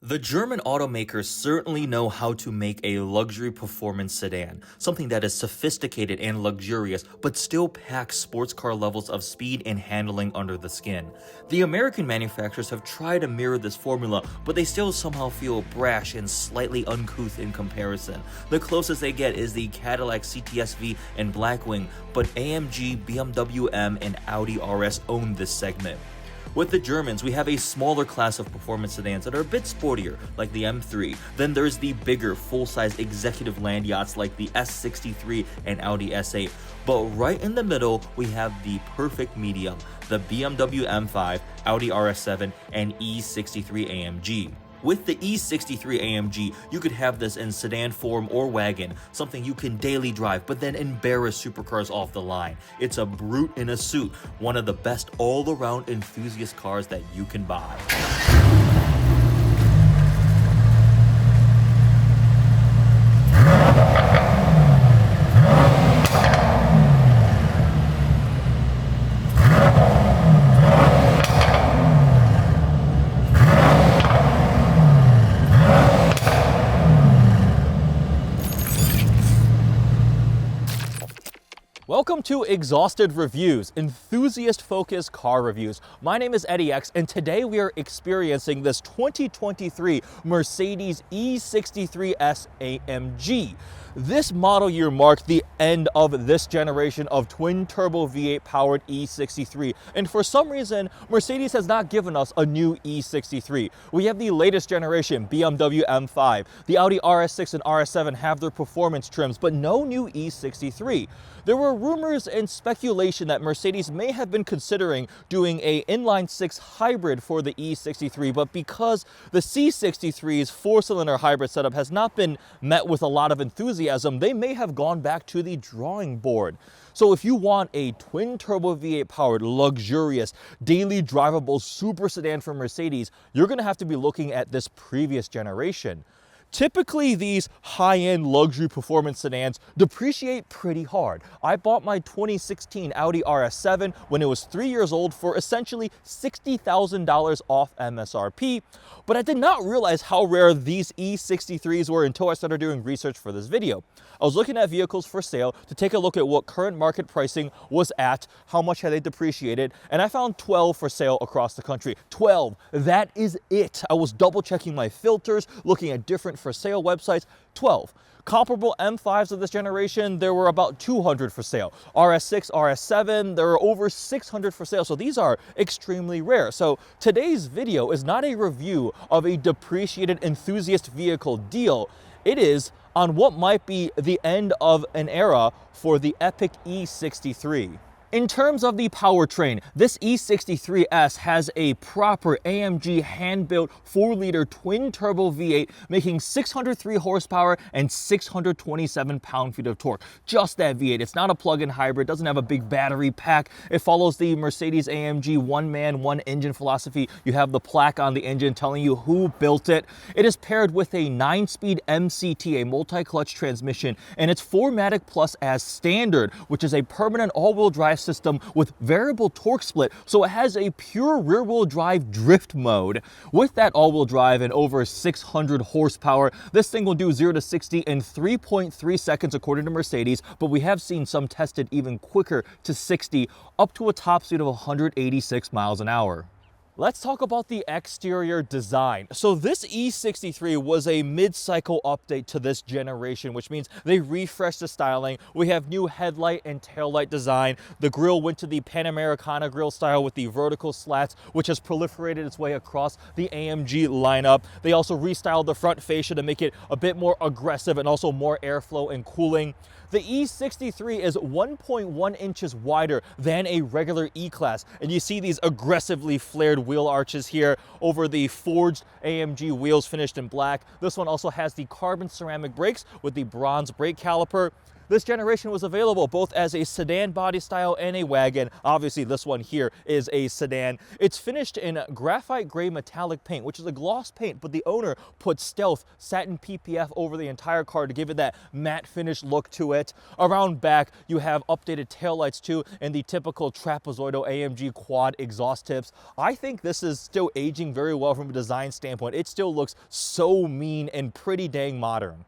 The German automakers certainly know how to make a luxury performance sedan, something that is sophisticated and luxurious, but still packs sports car levels of speed and handling under the skin. The American manufacturers have tried to mirror this formula, but they still somehow feel brash and slightly uncouth in comparison. The closest they get is the Cadillac CTS-V and Blackwing, but AMG, BMW M, and Audi RS own this segment. With the Germans, we have a smaller class of performance sedans that are a bit sportier, like the M3. Then there's the bigger, full-size executive land yachts like the S63 and Audi S8. But right in the middle, we have the perfect medium, the BMW M5, Audi RS7, and E63 AMG. With the E63 AMG, you could have this in sedan form or wagon, something you can daily drive but then embarrass supercars off the line. It's a brute in a suit, one of the best all-around enthusiast cars that you can buy. Welcome to Exhausted Reviews, enthusiast-focused car reviews. My name is EddieX, and today we are experiencing this 2023 Mercedes E63S AMG. This model year marked the end of this generation of twin-turbo V8 powered E63, and for some reason, Mercedes has not given us a new E63. We have the latest generation BMW M5. The Audi RS6 and RS7 have their performance trims, but no new E63. There were rumors and speculation that Mercedes may have been considering doing an inline-six hybrid for the E63, but because the C63's four-cylinder hybrid setup has not been met with a lot of enthusiasm, they may have gone back to the drawing board. So if you want a twin-turbo V8 powered, luxurious, daily drivable super sedan from Mercedes, you're going to have to be looking at this previous generation. Typically, these high-end luxury performance sedans depreciate pretty hard. I bought my 2016 Audi RS7 when it was 3 years old for essentially $60,000 off MSRP, but I did not realize how rare these E63s were until I started doing research for this video. I was looking at vehicles for sale to take a look at what current market pricing was at, how much had they depreciated, and I found 12 for sale across the country. 12, that is it. I was double checking my filters, looking at different for sale websites. 12. Comparable M5s of this generation, there were about 200 for sale. RS6, RS7, there are over 600 for sale, so these are extremely rare. So today's video is not a review of a depreciated enthusiast vehicle deal. It is on what might be the end of an era for the epic E63. In terms of the powertrain, this E63S has a proper AMG hand-built 4-liter twin-turbo V8 making 603 horsepower and 627 pound-feet of torque. Just that V8. It's not a plug-in hybrid, doesn't have a big battery pack. It follows the Mercedes-AMG one-man, one-engine philosophy. You have the plaque on the engine telling you who built it. It is paired with a 9-speed MCT, a multi-clutch transmission, and it's 4MATIC Plus as standard, which is a permanent all-wheel drive system with variable torque split, so it has a pure rear-wheel drive drift mode. With that all-wheel drive and over 600 horsepower, this thing will do 0 to 60 in 3.3 seconds according to Mercedes, but we have seen some tested even quicker to 60, up to a top speed of 186 miles an hour. Let's talk about the exterior design. So this E63 was a mid-cycle update to this generation, which means they refreshed the styling. We have new headlight and taillight design. The grille went to the Panamericana grille style with the vertical slats, which has proliferated its way across the AMG lineup. They also restyled the front fascia to make it a bit more aggressive and also more airflow and cooling. The E63 is 1.1 inches wider than a regular E-Class, and you see these aggressively flared wheel arches here over the forged AMG wheels finished in black. This one also has the carbon ceramic brakes with the bronze brake caliper. This generation was available both as a sedan body style and a wagon. Obviously, this one here is a sedan. It's finished in graphite gray metallic paint, which is a gloss paint, but the owner put stealth satin PPF over the entire car to give it that matte finish look to it. Around back, you have updated taillights too, and the typical trapezoidal AMG quad exhaust tips. I think this is still aging very well from a design standpoint. It still looks so mean and pretty dang modern.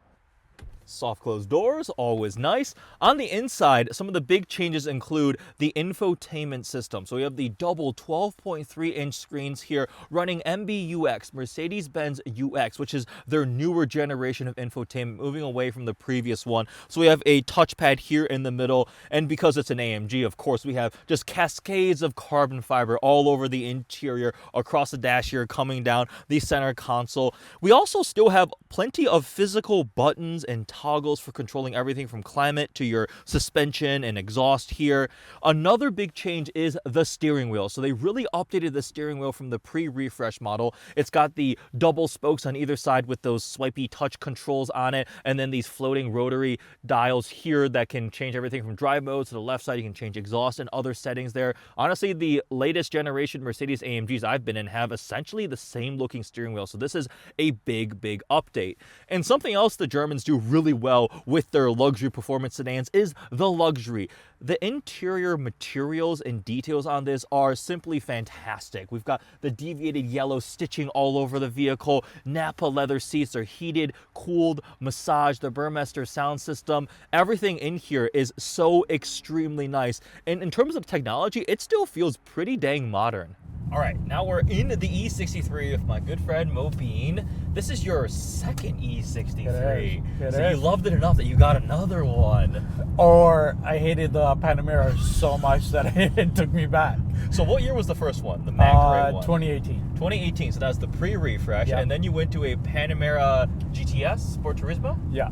Soft closed doors, always nice. On the inside, some of the big changes include the infotainment system. So we have the double 12.3-inch screens here running MBUX, Mercedes-Benz UX, which is their newer generation of infotainment, moving away from the previous one. So we have a touchpad here in the middle, and because it's an AMG, of course, we have just cascades of carbon fiber all over the interior, across the dash here, coming down the center console. We also still have plenty of physical buttons and toggles for controlling everything from climate to your suspension and exhaust here. Another big change is the steering wheel. So they really updated the steering wheel from the pre-refresh model. It's got the double spokes on either side with those swipey touch controls on it, and then these floating rotary dials here that can change everything from drive mode. To the left side, you can change exhaust and other settings there. Honestly, the latest generation Mercedes AMGs I've been in have essentially the same looking steering wheel. So this is a big update. And something else the Germans do really well with their luxury performance sedans is the luxury. The interior materials and details on this are simply fantastic. We've got the deviated yellow stitching all over the vehicle. Napa leather seats are heated, cooled, massaged. The Burmester sound system. Everything in here is so extremely nice. And in terms of technology, it still feels pretty dang modern. All right, now we're in the E63 with my good friend Mo Bean. This is your second E63. It So is. you loved it enough that you got another one. Or I hated the Panamera so much that it took me back. So what year was the first one, the Mag Gray one? 2018. 2018, so that was the pre-refresh. Yeah. And then you went to a Panamera GTS, Sport Turismo, Yeah.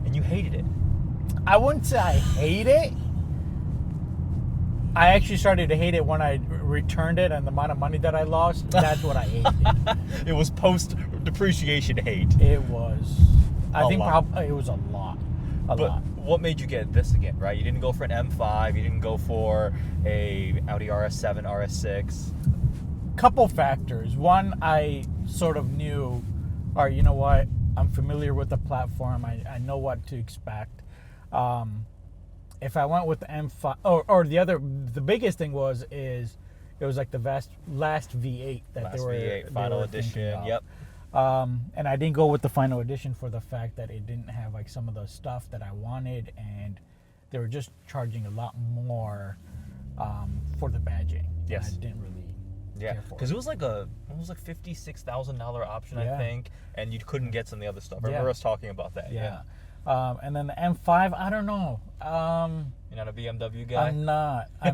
and you hated it. I wouldn't say I hate it. I actually started to hate it when I returned it, and the amount of money that I lost, that's what I hated. It was post-depreciation hate. It was. I think lot. probably it was a lot. A But lot. what made you get this again, right? You didn't go for an M5, you didn't go for a Audi RS7, RS6. Couple factors. One, I sort of knew, all right, you know what? I'm familiar with the platform. I know what to expect. If I went with the M5, or the biggest thing is it was like the last V8 that Last they were V8 final thinking edition. of. Yep. And I didn't go with the final edition for the fact that it didn't have like some of the stuff that I wanted, and they were just charging a lot more for the badging. Yes. And I didn't really Yeah, care for because it was like $56,000 option, I Yeah. think, and you couldn't get some of the other stuff. I Yeah. remember us talking about that. Yeah. And then the M5, I don't know. You're not a BMW guy? I'm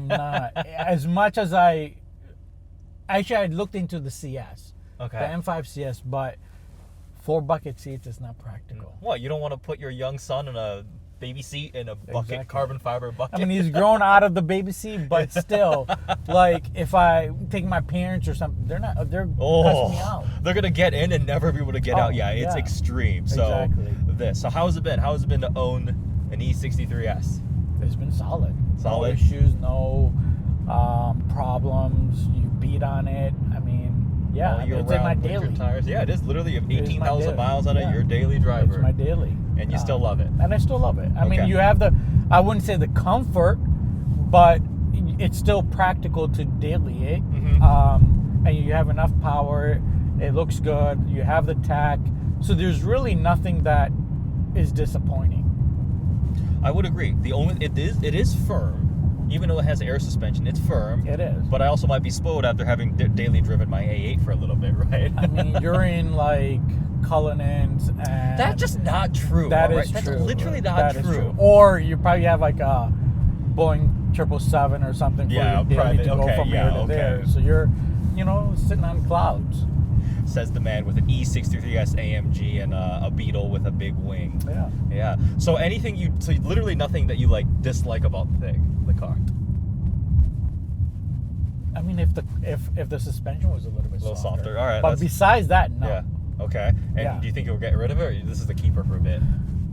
not. As much as I looked into the CS, Okay. the M5 CS, but 4 bucket seats is not practical. What, you don't want to put your young son in a baby seat in a bucket, Exactly. carbon fiber bucket? I mean, he's grown out of the baby seat, but still, like if I take my parents or something, they're cussing me out. They're gonna get in and never be able to get out. Yeah, it's yeah. extreme. So Exactly. So how has it been? How has it been to own an E63S? It's been solid. Solid? No issues, no problems. You beat on it. I mean, yeah, All year it's in my round, winter daily. tires. Yeah, it is literally It is my 18,000 daily. miles out of Yeah. your daily driver. It's my daily. And you still love it. And I still love it. I mean, Okay. you have I wouldn't say the comfort, but it's still practical to daily it. Mhm. And you have enough power. It looks good. You have the tack. So there's really nothing that is disappointing. I would agree. It is firm, even though it has air suspension. It's firm. It is. But I also might be spoiled after having daily driven my A8 for a little bit, right? I mean, you're in like Cullinans, and That's just not true. that all is right? true. That's literally not That is true. Or you probably have like a Boeing 777 or something for Yeah, your daily private. to go Okay, from yeah, here to okay. there. So you're, sitting on clouds. Says the man with an E63S AMG and a Beetle with a big wing. Yeah. Yeah. So literally nothing that you like dislike about the car. I mean, if the suspension was a little bit softer. All right. But besides that, no. Yeah. Okay. And Yeah. do you think you'll get rid of it, or this is the keeper for a bit?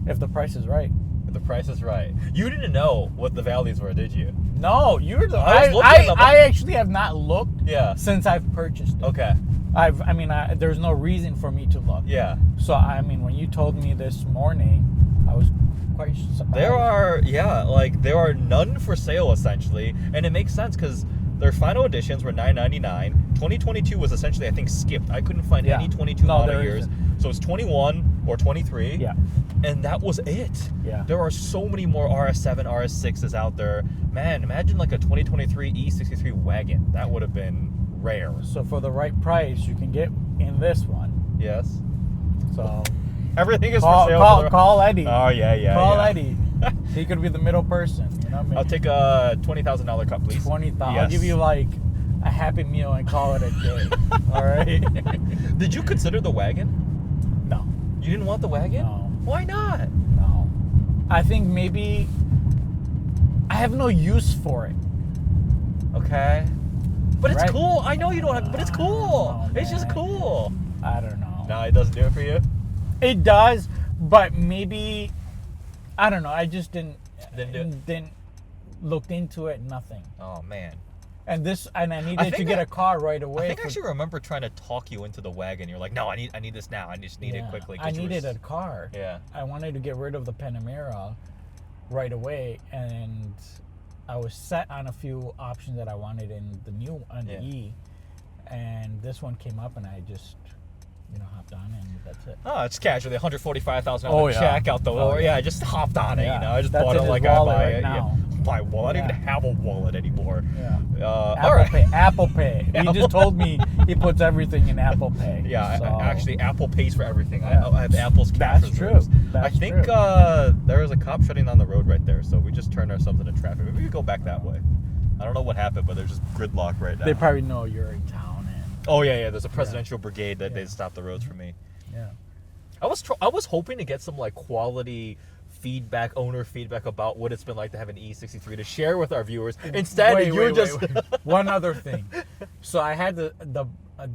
If the price is right. If The Price is Right. You didn't know what the values were, did you? No, you're the. I actually have not looked. Yeah. Since I've purchased it. Okay. There's no reason for me to look. Yeah. So when you told me this morning, I was quite surprised. There are none for sale essentially, and it makes sense because their final editions were $999. 2022 was essentially, I think, skipped. I couldn't find any 22 model years. Isn't. So it's 21 or 23. Yeah. And that was it. Yeah. There are so many more RS7, RS6s out there. Man, imagine like a 2023 E63 wagon. That would have been rare. So for the right price, you can get in this one. Yes. So everything is for sale. Call Eddie. Oh, yeah. Call Eddie. He could be the middle person. You know what I mean? I'll take a $20,000 cut, please. $20,000. Yes. I'll give you like a Happy Meal and call it a day. All right. Did you consider the wagon? No. You didn't want the wagon? No. Why not? No. I think maybe I have no use for it. Okay. But it's Right. cool. I know you don't have, but it's cool. Oh, It's just man. cool. I don't know. No, it doesn't do it for you? It does, but maybe I don't know. I just didn't look into it. Nothing. Oh, man. And I needed to get a car right away. I think I actually remember trying to talk you into the wagon. You're like, no, I need this now. I just need it quickly. I needed a car. Yeah. I wanted to get rid of the Panamera right away, and I was set on a few options that I wanted in the new the E, and this one came up, and I just hopped on, and that's it. Oh, it's casually $145,000 Oh, yeah. check out the door. Oh, yeah. I just hopped on it. Yeah. I just That's bought in it his like I wallet buy right it. now. Yeah. My wallet. I don't Yeah. even have a wallet anymore. Yeah. All right. Apple Pay. He just told me he puts everything in Apple Pay. Yeah, so. Actually, Apple pays for everything. Yeah. I have Apple's cash That's reserves. true. I That's think true. there was a cop shutting down the road right there, so we just turned ourselves into traffic. Maybe we could go back that way. I don't know what happened, but there's just gridlock right now. They probably know you're in town. Oh, yeah. There's a presidential brigade that they stopped the roads for me. Yeah. I was hoping to get some like quality feedback, owner feedback about what it's been like to have an E63 to share with our viewers. Instead, Wait. One other thing. So I had the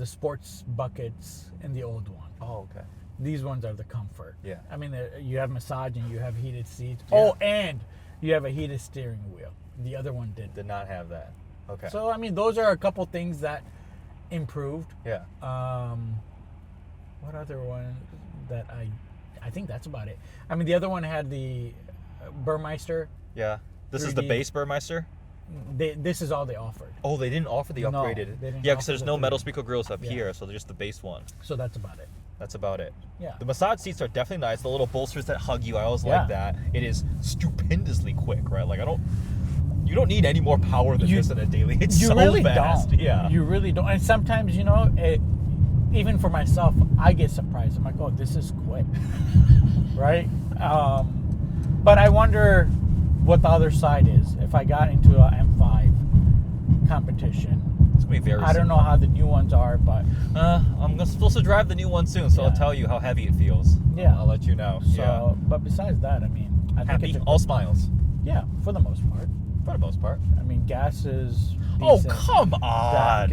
sports buckets in the old one. Oh, okay. These ones are the comfort. Yeah. I mean, you have massaging, you have heated seats. Yeah. Oh, and you have a heated steering wheel. The other one didn't. Did not have that. Okay. So I mean, those are a couple things that improved. Yeah. What other one that I think that's about it. I mean, the other one had the Burmeister. Yeah. This is the 3D. base Burmeister? This is all they offered. Oh, they didn't offer the No, upgraded. they didn't Yeah, because offer there's the no 3D. metal speaker grills up Yeah. here, so they're just the base one. So that's about it. That's about it. Yeah. The massage seats are definitely nice. The little bolsters that hug you, I always Yeah. like that. It is stupendously quick, right? Like you don't need any more power than this in a daily. It's You so really fast. don't. Yeah. You really don't. And sometimes, even for myself, I get surprised. I'm like, oh, this is quick, right? But I wonder what the other side is. If I got into a M5 competition, It's gonna be very. I don't know how the new ones are, but I'm supposed to drive the new one soon, so I'll Yeah. tell you how heavy it feels. Yeah. I'll let you know. so. Yeah. But besides that, I mean, I think Happy, it's all smiles, yeah, for the most part. for the most part. I mean, gas is Oh, decent. come on!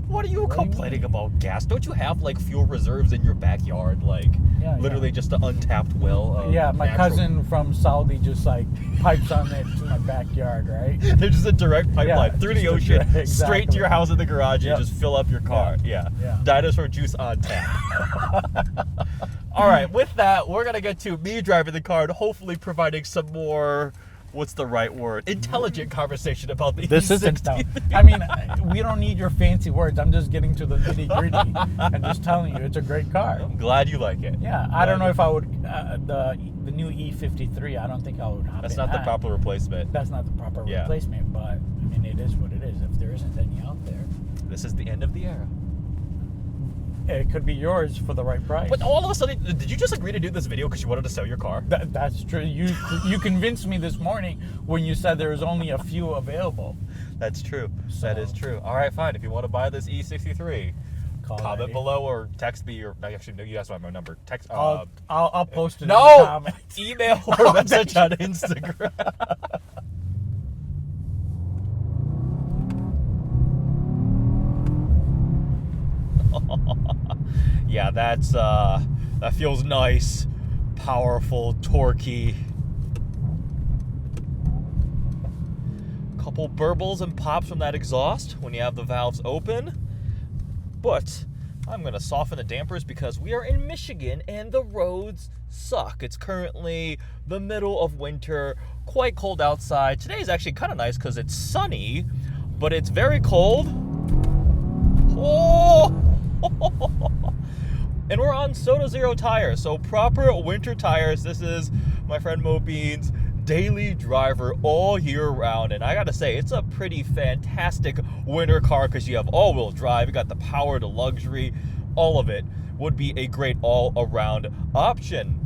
What are you What do you complaining mean? about gas? Don't you have like fuel reserves in your backyard? Like Yeah, literally just an untapped well of Yeah, my natural- cousin from Saudi just like pipes on it to my backyard, right? There's just a direct pipeline Yeah, through the just a ocean, direct- straight to exactly. your house in the garage, Yep. and just fill up your car. Yeah. Yeah. Dinosaur juice on tap. All right, with that, we're gonna get to me driving the car and hopefully providing some more. What's the right word? Intelligent conversation about the This E60. isn't no. I mean, we don't need your fancy words. I'm just getting to the nitty gritty and just telling you it's a great car. I'm glad you like it. Yeah, I don't know if I would the new E53. I don't think I would hop That's in not the that. proper replacement. That's not the proper Yeah. replacement, but I mean, it is what it is. If there isn't any out there, This is the end of the era. it could be yours for the right price. But all of a sudden, did you just agree to do this video because you wanted to sell your car? That's true. You convinced me this morning when you said there was only a few available. That's true. So- That is true. All right, fine. If you want to buy this E63, comment Eddie. below or text me, or actually, no, you guys don't have my number. Text. I'll post it in the No, comments. email or message on Instagram. Yeah, that feels nice, powerful, torquey. couple burbles and pops from that exhaust when you have the valves open. But I'm going to soften the dampers because we are in Michigan and the roads suck. It's currently the middle of winter, quite cold outside. Today is actually kind of nice because it's sunny, but it's very cold. Oh! And we're on Soda Zero tires, so proper winter tires. This is my friend Mo Bean's daily driver all year round, and I gotta say, it's a pretty fantastic winter car because you have all-wheel drive, you got the power to luxury, all of it would be a great all-around option.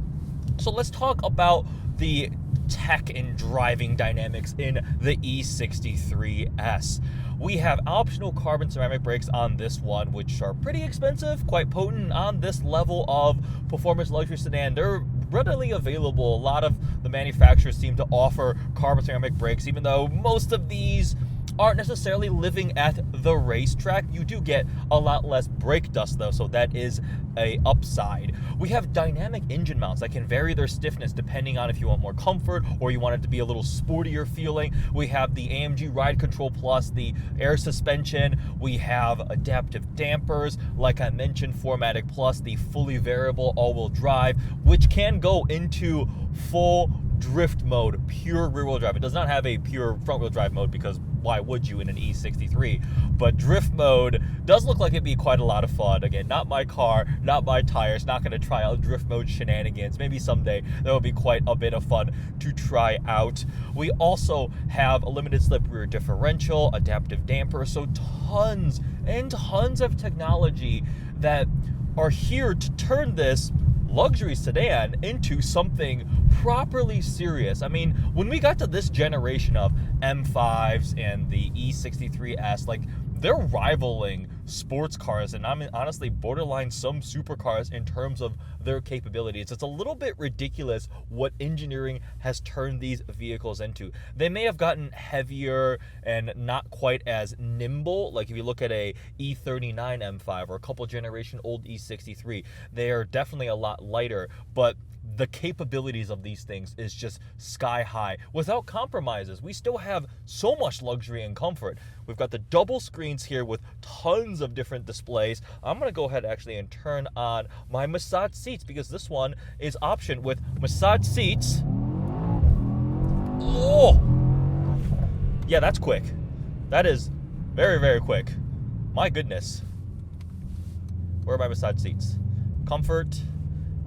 So let's talk about the tech and driving dynamics in the E63S. We have optional carbon ceramic brakes on this one, which are pretty expensive, quite potent on this level of performance luxury sedan. They're readily available. A lot of the manufacturers seem to offer carbon ceramic brakes, even though most of these aren't necessarily living at the racetrack. You do get a lot less brake dust though, so that is a upside. We have dynamic engine mounts that can vary their stiffness depending on if you want more comfort or you want it to be a little sportier feeling. We have the AMG Ride Control Plus, the air suspension. We have adaptive dampers, like I mentioned, 4MATIC Plus, the fully variable all-wheel drive, which can go into full drift mode, pure rear-wheel drive. It does not have a pure front-wheel drive mode because why would you in an E63? But drift mode does look like it'd be quite a lot of fun. Again, not my car, not my tires, not going to try out drift mode shenanigans. Maybe someday that will be quite a bit of fun to try out. We also have a limited slip rear differential, adaptive damper, so tons and tons of technology that are here to turn this luxury sedan into something properly serious. I mean, when we got to this generation of M5s and the E63S, like, they're rivaling sports cars and I mean, honestly, borderline some supercars in terms of their capabilities. It's a little bit ridiculous what engineering has turned these vehicles into. They may have gotten heavier and not quite as nimble. Like if you look at a E39 M5 or a couple generation old E63, they are definitely a lot lighter, but the capabilities of these things is just sky high without compromises. We still have so much luxury and comfort. We've got the double screens here with tons of different displays. I'm going to go ahead actually and turn on my massage seats because this one is optioned with massage seats. Oh! Yeah, that's quick. That is very, very quick. My goodness. Where are my massage seats? Comfort.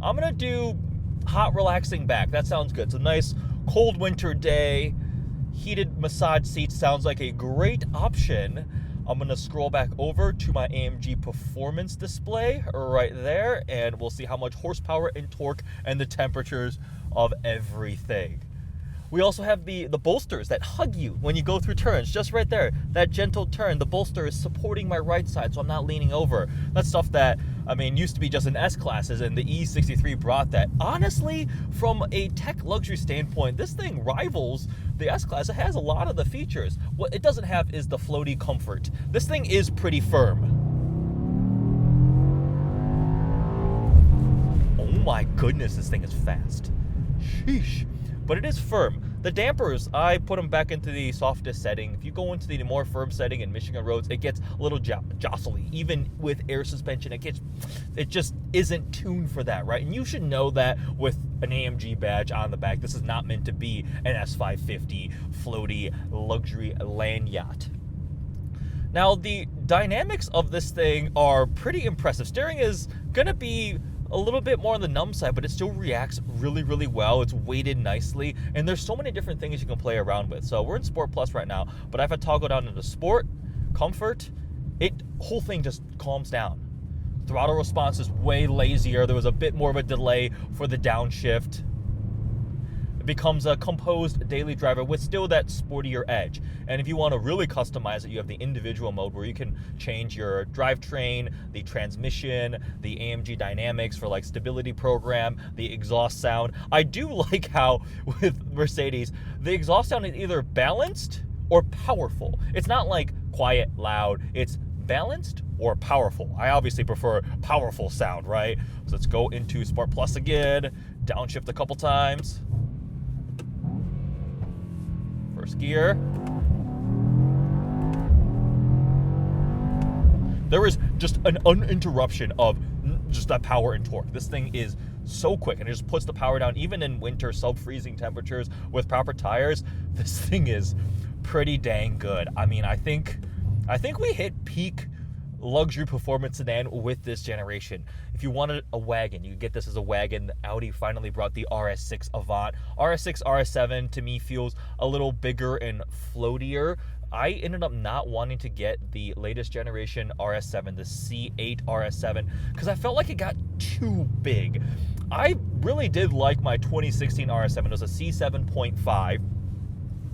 I'm going to do hot relaxing back. That sounds good. It's a nice cold winter day. Heated massage seats sounds like a great option. I'm going to scroll back over to my AMG performance display right there, and we'll see how much horsepower and torque and the temperatures of everything. We also have the bolsters that hug you when you go through turns, just right there. That gentle turn, the bolster is supporting my right side so I'm not leaning over. That's stuff that, I mean, used to be just in S-classes, and the E63 brought that. Honestly, from a tech luxury standpoint, this thing rivals the S-Class. It has a lot of the features. What it doesn't have is the floaty comfort. This thing is pretty firm. Oh my goodness, this thing is fast. Sheesh. But it is firm. The dampers, I put them back into the softest setting. If you go into the more firm setting in Michigan roads, it gets a little jostly. Even with air suspension, it just isn't tuned for that, right? And you should know that with an AMG badge on the back. This is not meant to be an S550 floaty luxury land yacht. Now, the dynamics of this thing are pretty impressive. Steering is gonna be a little bit more on the numb side, but it still reacts really, really well. It's weighted nicely, and there's so many different things you can play around with. So we're in Sport Plus right now, but if I toggle down into Sport, Comfort, whole thing just calms down. Throttle response is way lazier. There was a bit more of a delay for the downshift. It becomes a composed daily driver with still that sportier edge. And if you want to really customize it, you have the individual mode where you can change your drivetrain, the transmission, the AMG dynamics for like stability program, the exhaust sound. I do like how with Mercedes, the exhaust sound is either balanced or powerful. It's not like quiet, loud. It's balanced or powerful. I obviously prefer powerful sound, right? So let's go into Sport Plus again, downshift a couple times. First gear. There is just an uninterruption of just that power and torque. This thing is so quick, and it just puts the power down even in winter sub-freezing temperatures with proper tires. This thing is pretty dang good. I mean, I think we hit peak luxury performance sedan with this generation. If you wanted a wagon, you get this as a wagon. Audi finally brought the RS6 Avant. RS6, RS7 to me feels a little bigger and floatier. I ended up not wanting to get the latest generation RS7, the C8 RS7, because I felt like it got too big. I really did like my 2016 RS7. It was a C7.5.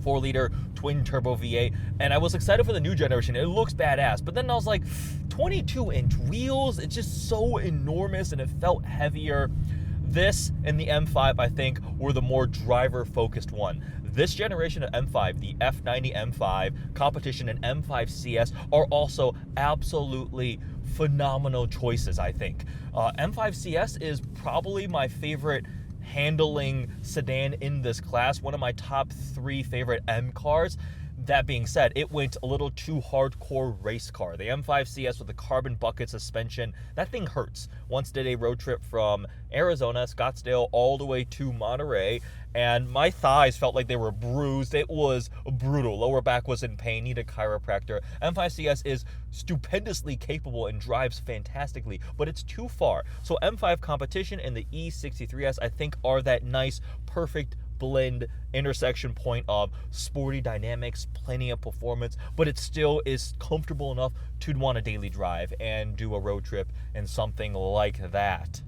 4-liter twin turbo V8, and I was excited for the new generation. It looks badass, but then I was like, 22-inch wheels, it's just so enormous, and it felt heavier. This and the M5, I think, were the more driver-focused one. This generation of M5, the F90 M5, competition, and M5 CS are also absolutely phenomenal choices, I think. M5 CS is probably my favorite handling sedan in this class, one of my top 3 favorite M cars. That being said, it went a little too hardcore race car. The M5 CS with the carbon bucket suspension, that thing hurts. Once did a road trip from Arizona, Scottsdale, all the way to Monterey, and my thighs felt like they were bruised. It was brutal. Lower back was in pain, needed a chiropractor. M5 CS is stupendously capable and drives fantastically, but it's too far. So M5 competition and the E63S, I think, are that nice, perfect blend intersection point of sporty dynamics, plenty of performance, but it still is comfortable enough to want a daily drive and do a road trip and something like that.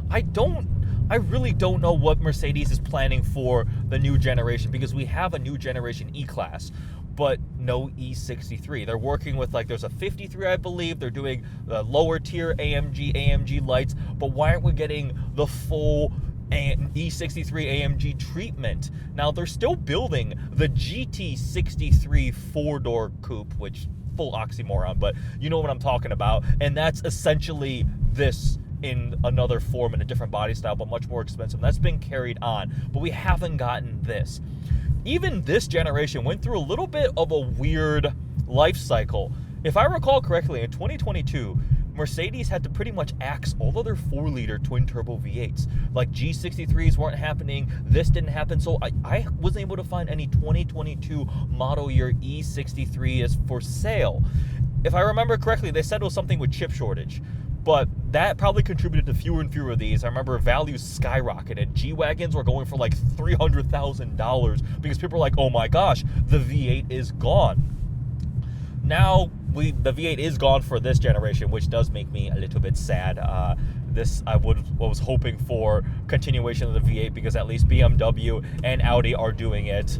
I really don't know what Mercedes is planning for the new generation, because we have a new generation E-Class, but no E63. They're working with, like, there's a 53, I believe. They're doing the lower tier AMG lights, but why aren't we getting the full E63 AMG treatment? Now, they're still building the GT63 4-door coupe, which, full oxymoron, but you know what I'm talking about, and that's essentially this in another form, in a different body style, but much more expensive. That's been carried on, but we haven't gotten this. Even this generation went through a little bit of a weird life cycle. If I recall correctly, in 2022, Mercedes had to pretty much axe all of their 4-liter twin-turbo V8s. Like, G63s weren't happening, this didn't happen, so I wasn't able to find any 2022 model year E63s for sale. If I remember correctly, they said it was something with chip shortage, but that probably contributed to fewer and fewer of these. I remember values skyrocketed. G-Wagons were going for like $300,000 because people were like, oh my gosh, the V8 is gone. Now, the V8 is gone for this generation, which does make me a little bit sad. I was hoping for continuation of the V8, because at least BMW and Audi are doing it.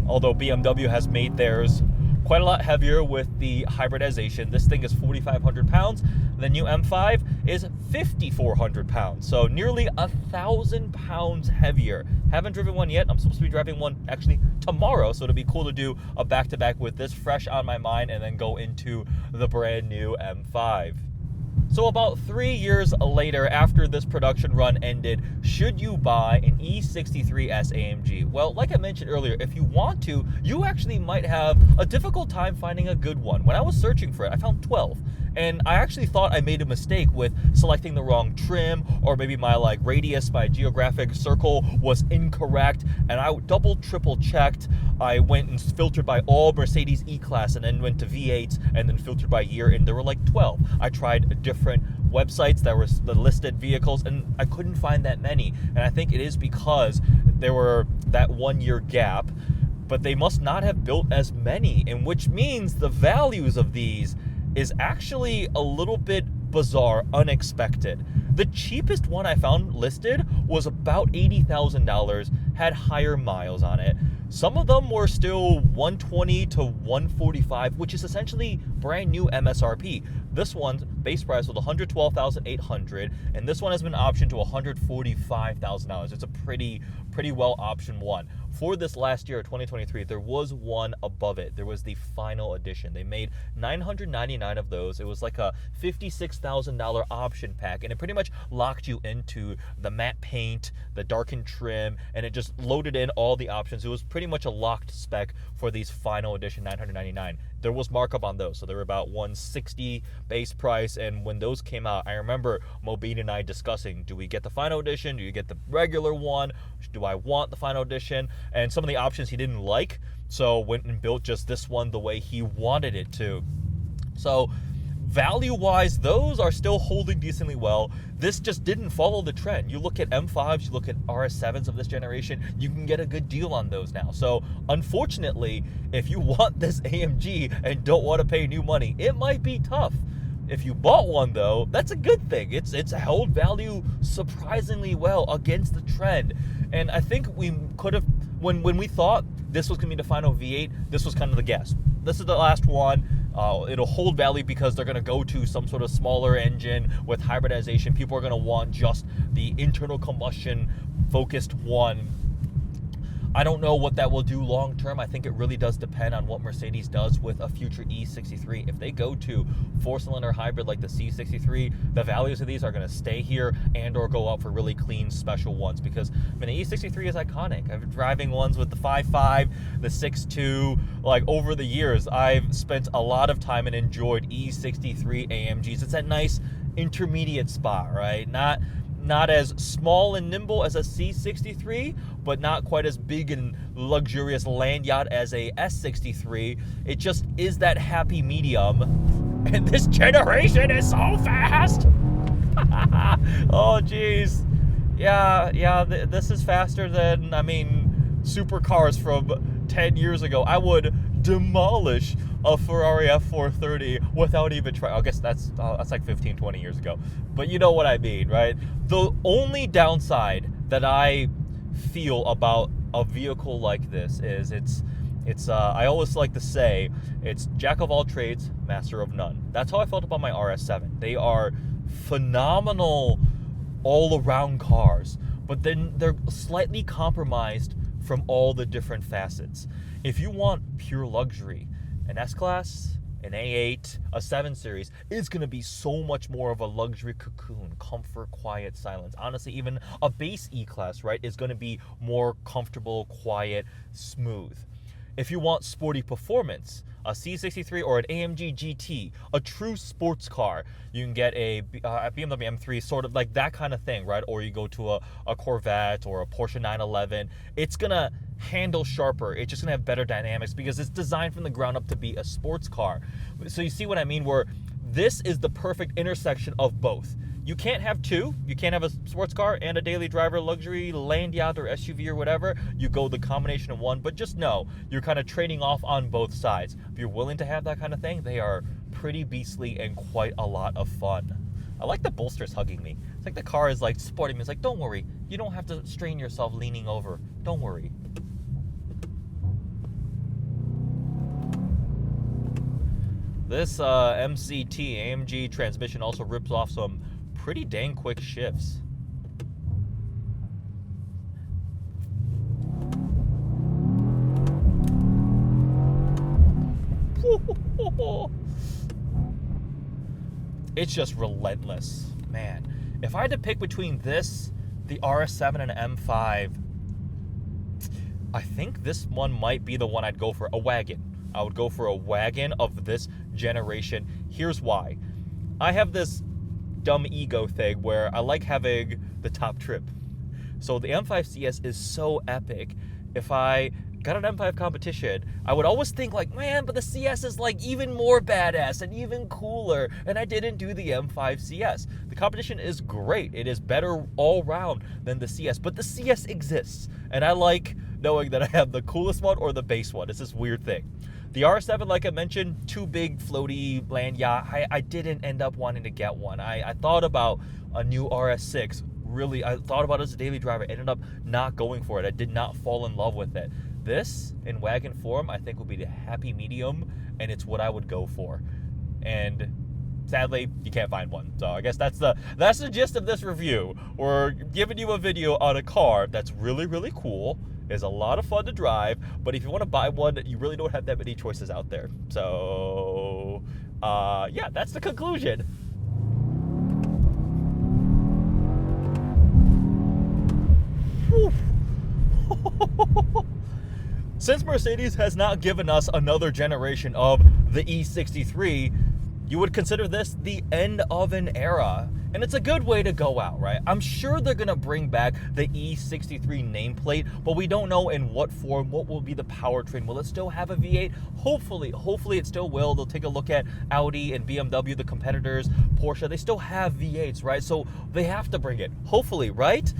Although BMW has made theirs quite a lot heavier with the hybridization. This thing is 4,500 pounds. The new M5 is 5,400 pounds. So nearly 1,000 pounds heavier. Haven't driven one yet. I'm supposed to be driving one actually tomorrow. So it'll be cool to do a back-to-back with this fresh on my mind and then go into the brand new M5. So about 3 years later, after this production run ended, should you buy an E63S AMG? Well, like I mentioned earlier, if you want to, you actually might have a difficult time finding a good one. When I was searching for it, I found 12. And I actually thought I made a mistake with selecting the wrong trim, or maybe my radius, my geographic circle was incorrect, and I double, triple checked. I went and filtered by all Mercedes E-Class, and then went to V8s, and then filtered by year, and there were like 12. I tried different websites that were the listed vehicles, and I couldn't find that many. And I think it is because there were that 1 year gap, but they must not have built as many, and which means the values of these is actually a little bit bizarre, unexpected. The cheapest one I found listed was about $80,000, had higher miles on it. Some of them were still $120 to $145, which is essentially brand new MSRP. This one's base price was $112,800, and this one has been optioned to $145,000. It's a pretty well optioned one. For this last year, 2023, there was one above it. There was the final edition. They made 999 of those. It was like a $56,000 option pack, and it pretty much locked you into the matte paint, the darkened trim, and it just loaded in all the options. It was pretty much a locked spec for these final edition 999. There was markup on those, so they were about $160 base price, and when those came out, I remember Mobeen and I discussing, do we get the final edition? Do you get the regular one? Do I want the final edition? And some of the options he didn't like, so went and built just this one the way he wanted it to. So value-wise, those are still holding decently well. This just didn't follow the trend. You look at M5s, you look at RS7s of this generation, you can get a good deal on those now. So unfortunately, if you want this AMG and don't want to pay new money, it might be tough. If you bought one though, that's a good thing. It's held value surprisingly well against the trend. And I think we could have, when we thought this was going to be the final V8, this was kind of the guess. This is the last one. It'll hold value because they're going to go to some sort of smaller engine with hybridization. People are going to want just the internal combustion focused one. I don't know what that will do long term. I think it really does depend on what Mercedes does with a future E63. If they go to 4-cylinder hybrid like the C63, the values of these are going to stay here and or go up for really clean special ones, because I mean the E63 is iconic. I've been driving ones with the 5.5, the 6.2. Like over the years, I've spent a lot of time and enjoyed E63 AMGs. It's that nice intermediate spot, right? Not as small and nimble as a C63, but not quite as big and luxurious land yacht as a S63. It just is that happy medium. And this generation is so fast. Oh, geez. Yeah, this is faster than, I mean, supercars from 10 years ago. I would demolish a Ferrari F430 without even trying. I guess that's like 15, 20 years ago. But you know what I mean, right? The only downside that I feel about a vehicle like this is it's I always like to say it's jack of all trades, master of none. That's how I felt about my RS7. They are phenomenal all-around cars, but then they're slightly compromised from all the different facets. If you want pure luxury, an S-Class, an A8, a 7 Series is going to be so much more of a luxury cocoon, comfort, quiet, silence. Honestly, even a base E-Class, right, is going to be more comfortable, quiet, smooth. If you want sporty performance, a C63 or an AMG GT, a true sports car, you can get a BMW M3, sort of like that kind of thing, right? Or you go to a Corvette or a Porsche 911. It's going to handle sharper. It's just going to have better dynamics because it's designed from the ground up to be a sports car. So you see what I mean, where this is the perfect intersection of both. You can't have two. You can't have a sports car and a daily driver, luxury, land yacht, or SUV or whatever. You go the combination of one, but just know you're kind of trading off on both sides. If you're willing to have that kind of thing, they are pretty beastly and quite a lot of fun. I like the bolsters hugging me. It's like the car is like supporting me. It's like, don't worry. You don't have to strain yourself leaning over. Don't worry. This MCT AMG transmission also rips off some pretty dang quick shifts. It's just relentless, man. If I had to pick between this, the RS7 and M5, I think this one might be the one I'd go for. A wagon. I would go for a wagon of this generation. Here's why. I have this dumb ego thing where I like having the top trim. So the M5 CS is so epic. If I got an M5 competition, I would always think like, man, but the CS is like even more badass and even cooler, and I didn't do the M5 CS. The competition is great. It is better all round than the CS, but the CS exists, and I like knowing that I have the coolest one or the base one. It's this weird thing. The R7, like I mentioned, too big, floaty, land yacht. I didn't end up wanting to get one. I thought about a new RS6. Really, I thought about it as a daily driver. Ended up not going for it. I did not fall in love with it. This, in wagon form, I think will be the happy medium, and it's what I would go for. And sadly, you can't find one. So I guess that's the gist of this review. We're giving you a video on a car that's really, really cool, is a lot of fun to drive, but if you want to buy one, you really don't have that many choices out there. So, yeah, that's the conclusion. Since Mercedes has not given us another generation of the E63, you would consider this the end of an era. And it's a good way to go out, right? I'm sure they're gonna bring back the E63 nameplate, but we don't know in what form, what will be the powertrain. Will it still have a V8? Hopefully it still will. They'll take a look at Audi and BMW, the competitors, Porsche. They still have V8s, right? So they have to bring it, hopefully, right?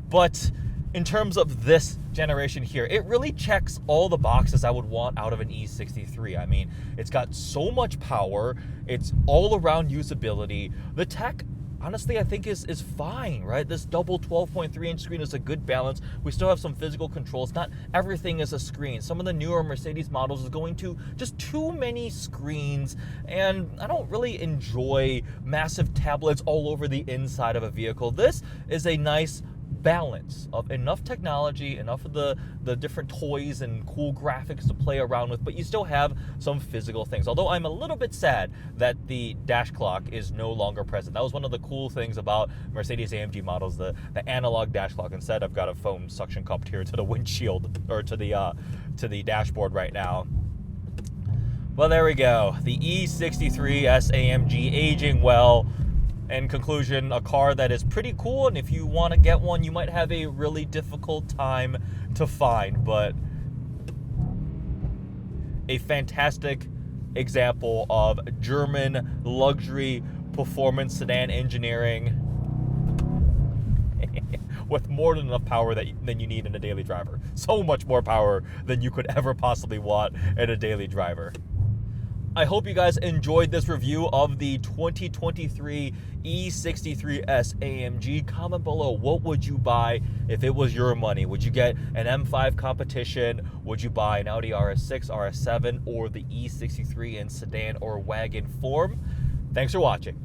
But in terms of this generation here, it really checks all the boxes I would want out of an E63. I mean, it's got so much power, it's all around usability. The tech, honestly, I think is fine, right? This double 12.3-inch screen is a good balance. We still have some physical controls. Not everything is a screen. Some of the newer Mercedes models is going to just too many screens, and I don't really enjoy massive tablets all over the inside of a vehicle. This is a nice balance of enough technology, enough of the different toys and cool graphics to play around with, but you still have some physical things. Although I'm a little bit sad that the dash clock is no longer present. That was one of the cool things about Mercedes AMG models, the analog dash clock. Instead, I've got a foam suction cup here to the windshield, or to the dashboard right now. Well, there we go. The E63S AMG aging well. In conclusion, a car that is pretty cool, and if you want to get one, you might have a really difficult time to find, but a fantastic example of German luxury performance sedan engineering with more than enough power than you need in a daily driver. So much more power than you could ever possibly want in a daily driver. I hope you guys enjoyed this review of the 2023 E63S AMG. Comment below, what would you buy if it was your money? Would you get an M5 competition? Would you buy an Audi RS6, RS7, or the E63 in sedan or wagon form? Thanks for watching.